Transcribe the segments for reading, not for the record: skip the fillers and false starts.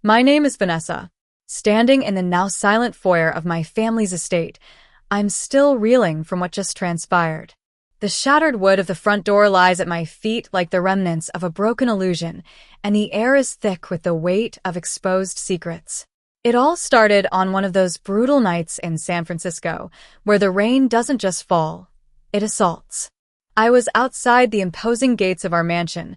My name is Vanessa. Standing in the now silent foyer of my family's estate, I'm still reeling from what just transpired. The shattered wood of the front door lies at my feet like the remnants of a broken illusion, and the air is thick with the weight of exposed secrets. It all started on one of those brutal nights in San Francisco, where the rain doesn't just fall, it assaults. I was outside the imposing gates of our mansion,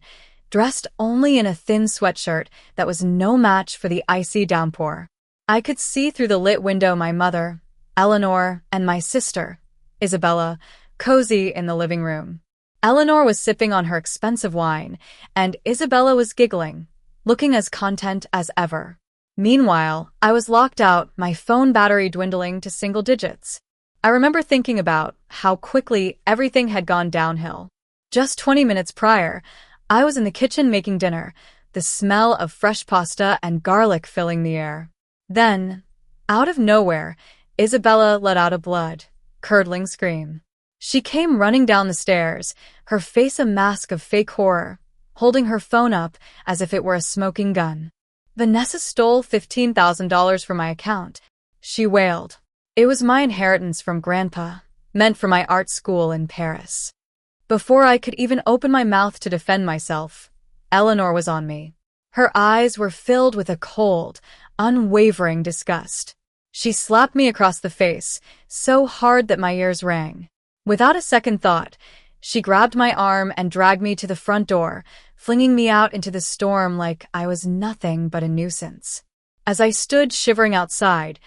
dressed only in a thin sweatshirt that was no match for the icy downpour. I could see through the lit window my mother, Eleanor, and my sister, Isabella, cozy in the living room. Eleanor was sipping on her expensive wine, and Isabella was giggling, looking as content as ever. Meanwhile, I was locked out, my phone battery dwindling to single digits. I remember thinking about how quickly everything had gone downhill. Just 20 minutes prior, I was in the kitchen making dinner, the smell of fresh pasta and garlic filling the air. Then, out of nowhere, Isabella let out a blood-curdling scream. She came running down the stairs, her face a mask of fake horror, holding her phone up as if it were a smoking gun. Vanessa stole $15,000 from my account, she wailed. It was my inheritance from Grandpa, meant for my art school in Paris. Before I could even open my mouth to defend myself, Eleanor was on me. Her eyes were filled with a cold, unwavering disgust. She slapped me across the face, so hard that my ears rang. Without a second thought, she grabbed my arm and dragged me to the front door, flinging me out into the storm like I was nothing but a nuisance. As I stood shivering outside,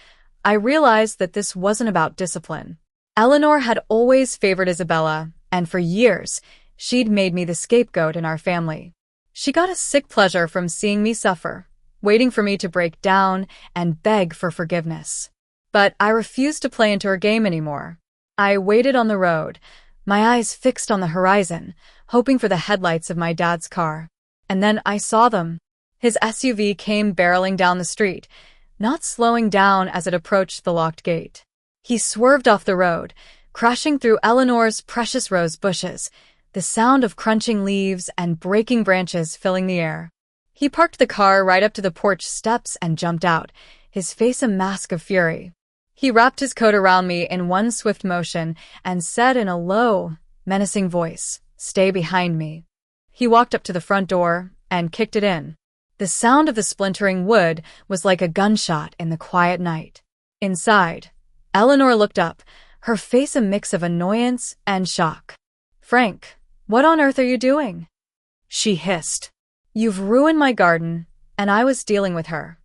I realized that this wasn't about discipline. Eleanor had always favored Isabella, and for years, she'd made me the scapegoat in our family. She got a sick pleasure from seeing me suffer, waiting for me to break down and beg for forgiveness. But I refused to play into her game anymore. I waited on the road, my eyes fixed on the horizon, hoping for the headlights of my dad's car. And then I saw them. His SUV came barreling down the street, not slowing down as it approached the locked gate. He swerved off the road, crashing through Eleanor's precious rose bushes, the sound of crunching leaves and breaking branches filling the air. He parked the car right up to the porch steps and jumped out, his face a mask of fury. He wrapped his coat around me in one swift motion and said in a low, menacing voice, "Stay behind me." He walked up to the front door and kicked it in. The sound of the splintering wood was like a gunshot in the quiet night. Inside, Eleanor looked up, her face a mix of annoyance and shock. "Frank, what on earth are you doing?" she hissed. "You've ruined my garden," and I was dealing with her.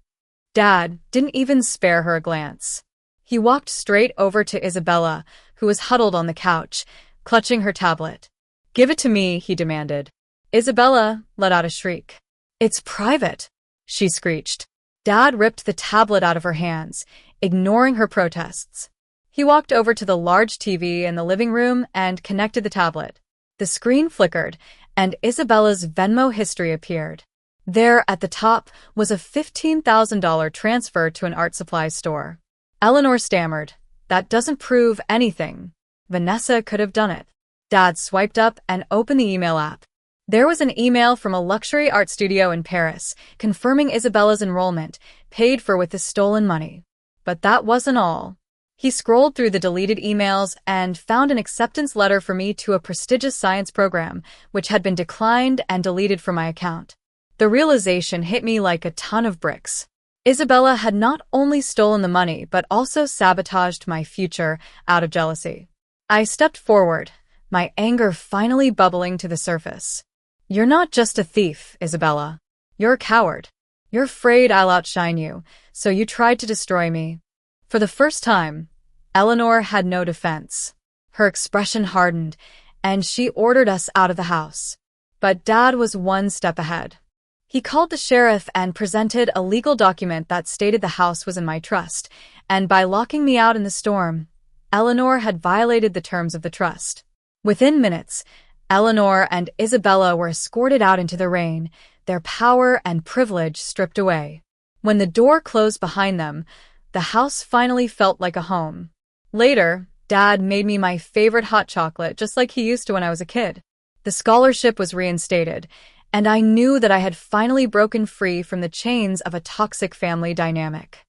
Dad didn't even spare her a glance. He walked straight over to Isabella, who was huddled on the couch, clutching her tablet. "Give it to me," he demanded. Isabella let out a shriek. "It's private," she screeched. Dad ripped the tablet out of her hands, ignoring her protests. He walked over to the large TV in the living room and connected the tablet. The screen flickered, and Isabella's Venmo history appeared. There, at the top, was a $15,000 transfer to an art supplies store. Eleanor stammered, "That doesn't prove anything. Vanessa could have done it." Dad swiped up and opened the email app. There was an email from a luxury art studio in Paris, confirming Isabella's enrollment, paid for with the stolen money. But that wasn't all. He scrolled through the deleted emails and found an acceptance letter for me to a prestigious science program, which had been declined and deleted from my account. The realization hit me like a ton of bricks. Isabella had not only stolen the money, but also sabotaged my future out of jealousy. I stepped forward, my anger finally bubbling to the surface. "You're not just a thief, Isabella. You're a coward. You're afraid I'll outshine you, so you tried to destroy me." For the first time, Eleanor had no defense. Her expression hardened, and she ordered us out of the house. But Dad was one step ahead. He called the sheriff and presented a legal document that stated the house was in my trust, and by locking me out in the storm, Eleanor had violated the terms of the trust. Within minutes, Eleanor and Isabella were escorted out into the rain, their power and privilege stripped away. When the door closed behind them, the house finally felt like a home. Later, Dad made me my favorite hot chocolate just like he used to when I was a kid. The scholarship was reinstated, and I knew that I had finally broken free from the chains of a toxic family dynamic.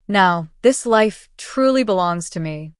Now, this life truly belongs to me,